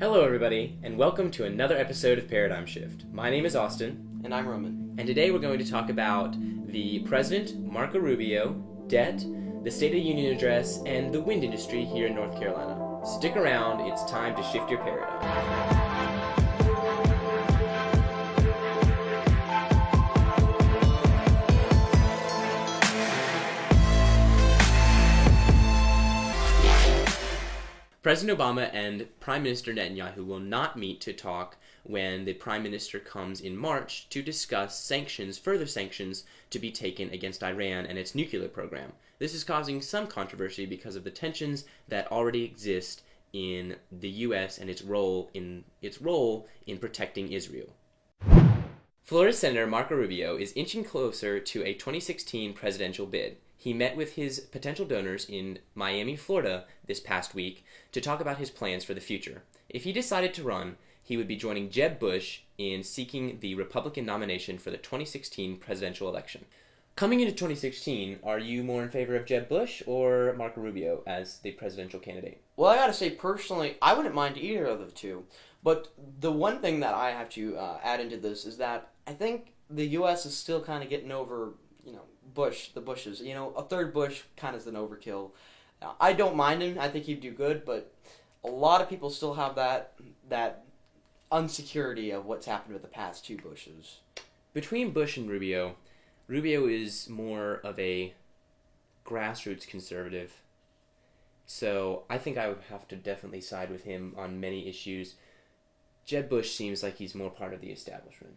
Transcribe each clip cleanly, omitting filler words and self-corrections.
Hello everybody, and welcome to another episode of Paradigm Shift. My name is Austin. And I'm Roman. And today we're going to talk about the President, Marco Rubio, debt, the State of the Union address, and the wind industry here in North Carolina. Stick around, it's time to shift your paradigm. President Obama and Prime Minister Netanyahu will not meet to talk when the Prime Minister comes in March to discuss sanctions, further sanctions to be taken against Iran and its nuclear program. This is causing some controversy because of the tensions that already exist in the U.S. and its role in protecting Israel. Florida Senator Marco Rubio is inching closer to a 2016 presidential bid. He met with his potential donors in Miami, Florida this past week to talk about his plans for the future. If he decided to run, he would be joining Jeb Bush in seeking the Republican nomination for the 2016 presidential election. Coming into 2016, are you more in favor of Jeb Bush or Marco Rubio as the presidential candidate? Well, I gotta say, personally, I wouldn't mind either of the two. But the one thing that I have to add into this is that I think the U.S. is still kind of getting over, the Bushes. A third Bush kind of is an overkill. I don't mind him. I think he'd do good, but a lot of people still have that unsecurity of what's happened with the past two Bushes. Between Bush and Rubio, Rubio is more of a grassroots conservative. So I think I would have to definitely side with him on many issues. Jeb Bush seems like he's more part of the establishment.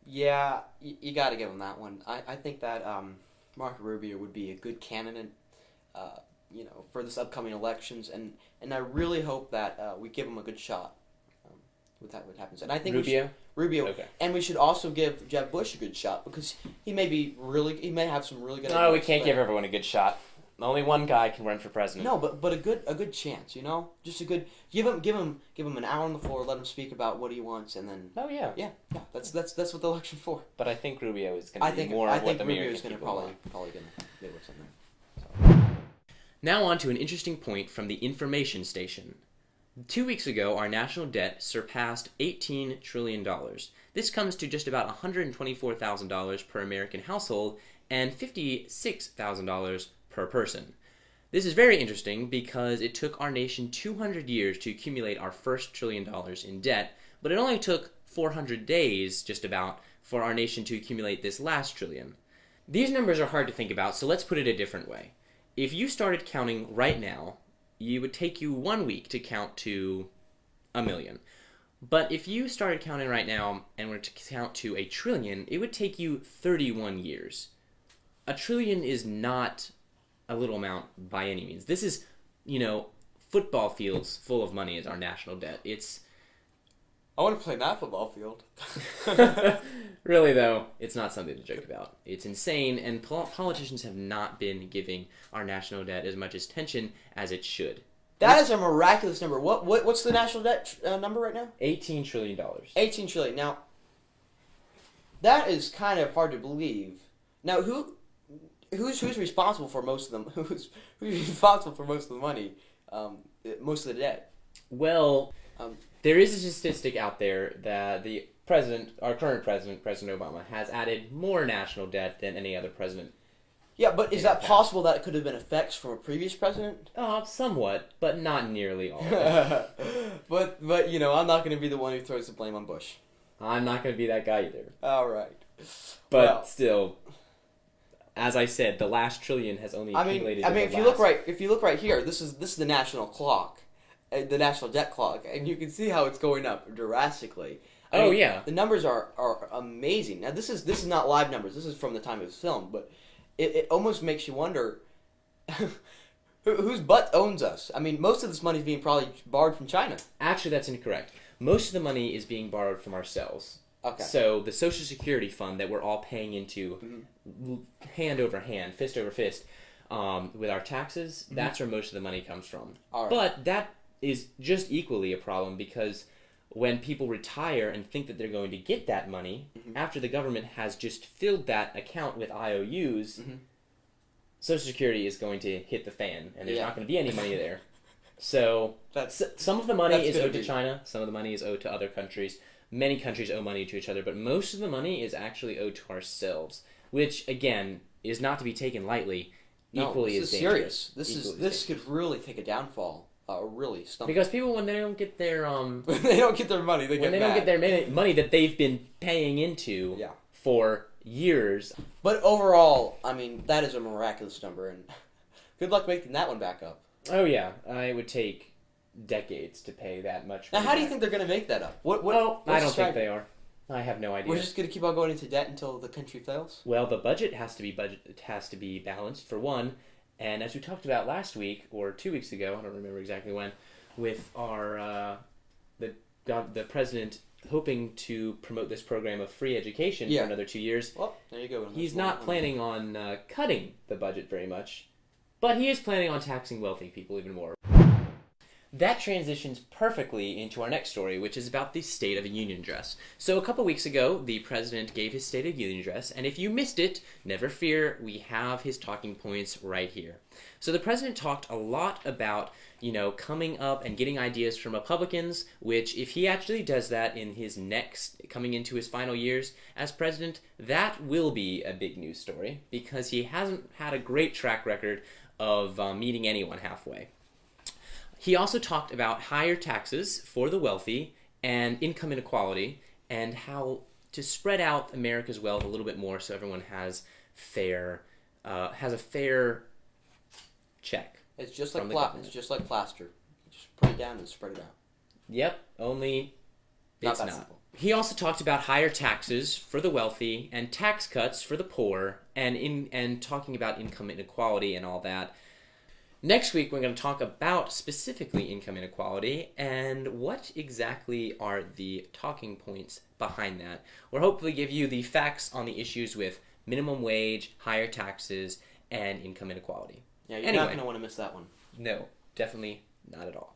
Yeah, you got to give him that one. I think that Marco Rubio would be a good candidate, for this upcoming elections, and I really hope that we give him a good shot with that what happens. And I think Rubio, okay. And we should also give Jeb Bush a good shot because he may have some really good. No, we can't give everyone a good shot. Only one guy can run for president. No, but a good chance, just a good give him an hour on the floor, let him speak about what he wants, and then. Oh yeah. Yeah. That's what the election's for. But I think Rubio is going to be more of what the American people want. I think Rubio is probably going to get with something. So. Now on to an interesting point from the information station. 2 weeks ago, our national debt surpassed $18 trillion. This comes to just about $124,000 per American household and $56,000 per person. This is very interesting because it took our nation 200 years to accumulate our first $1 trillion in debt, but it only took 400 days, just about, for our nation to accumulate this last trillion. These numbers are hard to think about, so let's put it a different way. If you started counting right now, it would take you 1 week to count to 1 million. But if you started counting right now and were to count to 1 trillion, it would take you 31 years. 1 trillion is not a little amount by any means. This is, football fields full of money is our national debt. I want to play in that football field. Really, though, it's not something to joke about. It's insane, and politicians have not been giving our national debt as much attention as it should. That is a miraculous number. What's the national debt number right now? $18 trillion. 18 trillion. Now, that is kind of hard to believe. Now, who's responsible for most of them? Who's responsible for most of the money? Most of the debt? Well, there is a statistic out there that our current president, President Obama, has added more national debt than any other president. Yeah, but is that possible that it could have been effects from a previous president? Somewhat, but not nearly all of it. but I'm not going to be the one who throws the blame on Bush. I'm not going to be that guy either. All right. But still, as I said, the last trillion has only accumulated. If you look right here, this is the national clock, the national debt clock, and you can see how it's going up drastically. Yeah. The numbers are amazing. Now this is not live numbers. This is from the time it was filmed, but it almost makes you wonder whose butt owns us. I mean, most of this money is being probably borrowed from China. Actually, that's incorrect. Most of the money is being borrowed from ourselves. Okay. So the Social Security fund that we're all paying into, hand over hand, fist over fist, with our taxes, that's where most of the money comes from. All right. But that is just equally a problem because when people retire and think that they're going to get that money, after the government has just filled that account with IOUs, Social Security is going to hit the fan, and there's not going to be any money there. So some of the money is owed to be. China. Some of the money is owed to other countries. Many countries owe money to each other, but most of the money is actually owed to ourselves, which again is not to be taken lightly. Equally this is dangerous. serious. This could really take a downfall. Really stumble. Because people, when they don't get their when they don't get their money, they get mad. don't get their money that they've been paying into for years. But overall, I mean, that is a miraculous number, and good luck making that one back up. Oh yeah, it would take decades to pay that much. Now, how do you think they're going to make that up? I don't think they are. I have no idea. We're just going to keep on going into debt until the country fails? Well, the budget has to be balanced for one, and as we talked about last week or 2 weeks ago, I don't remember exactly when, with our the president hoping to promote this program of free education for another 2 years. Well, there you go. He's not planning on cutting the budget very much, but he is planning on taxing wealthy people even more. That transitions perfectly into our next story, which is about the State of the Union address. So a couple weeks ago, the president gave his State of the Union address, and if you missed it, never fear, we have his talking points right here. So the president talked a lot about, coming up and getting ideas from Republicans, which if he actually does that in his coming into his final years as president, that will be a big news story, because he hasn't had a great track record of meeting anyone halfway. He also talked about higher taxes for the wealthy and income inequality and how to spread out America's wealth a little bit more so everyone has a fair check. It's just like plaster. Just put it down and spread it out. Yep, only it's not. Simple. He also talked about higher taxes for the wealthy and tax cuts for the poor and talking about income inequality and all that. Next week, we're going to talk about specifically income inequality and what exactly are the talking points behind that. We'll hopefully give you the facts on the issues with minimum wage, higher taxes, and income inequality. Yeah, you're not going to want to miss that one. No, definitely not at all.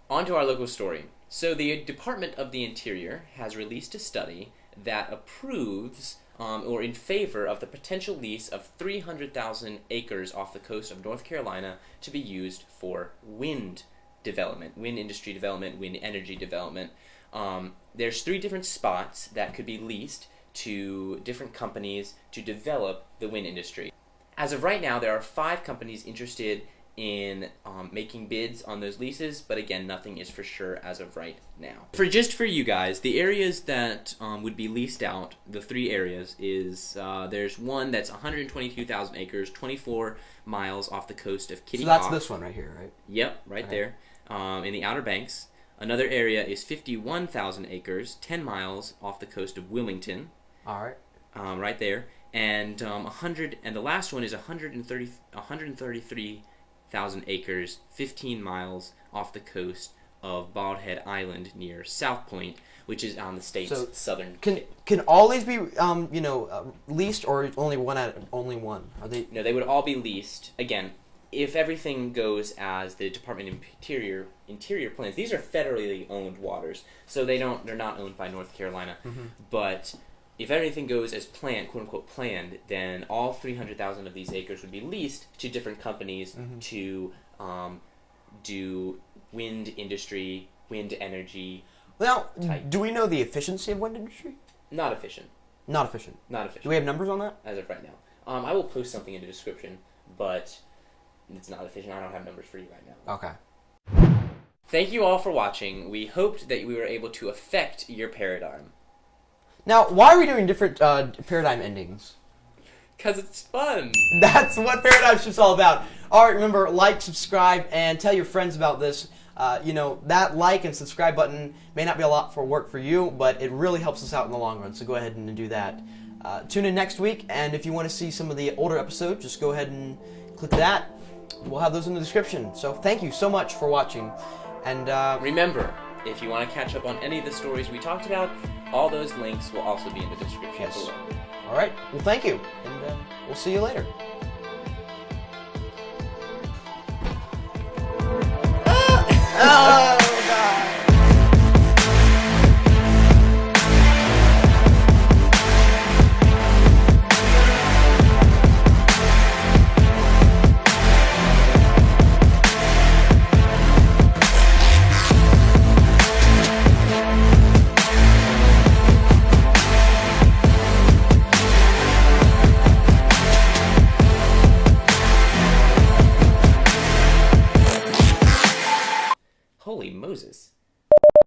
On to our local story. So the Department of the Interior has released a study that approves or in favor of the potential lease of 300,000 acres off the coast of North Carolina to be used for wind development, wind industry development, wind energy development. There's 3 different spots that could be leased to different companies to develop the wind industry. As of right now, there are 5 companies interested in making bids on those leases, but again, nothing is for sure as of right now. For you guys, the areas that would be leased out, the 3 areas, is there's one that's 122,000 acres, 24 miles off the coast of Kitty Hawk. So that's this one right here, right? Yep, right there, in the Outer Banks. Another area is 51,000 acres, 10 miles off the coast of Wilmington. All right. Right there, and the last one is 133,000 acres, 15 miles off the coast of Bald Head Island near South Point, which is on the state's southern tip. Can all these be leased, or only one? Are they? No, they would all be leased. Again, if everything goes as the Department of Interior plans, these are federally owned waters, so they're not owned by North Carolina. Mm-hmm. But if everything goes as planned, quote unquote planned, then all 300,000 of these acres would be leased to different companies to do wind industry, wind energy. Now, do we know the efficiency of wind industry? Not efficient. Not efficient. Not efficient. Do we have numbers on that? As of right now. I will post something in the description, but it's not efficient. I don't have numbers for you right now. Okay. Thank you all for watching. We hoped that we were able to affect your paradigm. Now, why are we doing different paradigm endings? Because it's fun. That's what Paradigm Shift's all about. All right, remember, like, subscribe, and tell your friends about this. That like and subscribe button may not be a lot for work for you, but it really helps us out in the long run, so go ahead and do that. Tune in next week, and if you want to see some of the older episodes, just go ahead and click that. We'll have those in the description. So thank you so much for watching. And remember, if you want to catch up on any of the stories we talked about, all those links will also be in the description below. All right. Well, thank you, and we'll see you later. Holy Moses.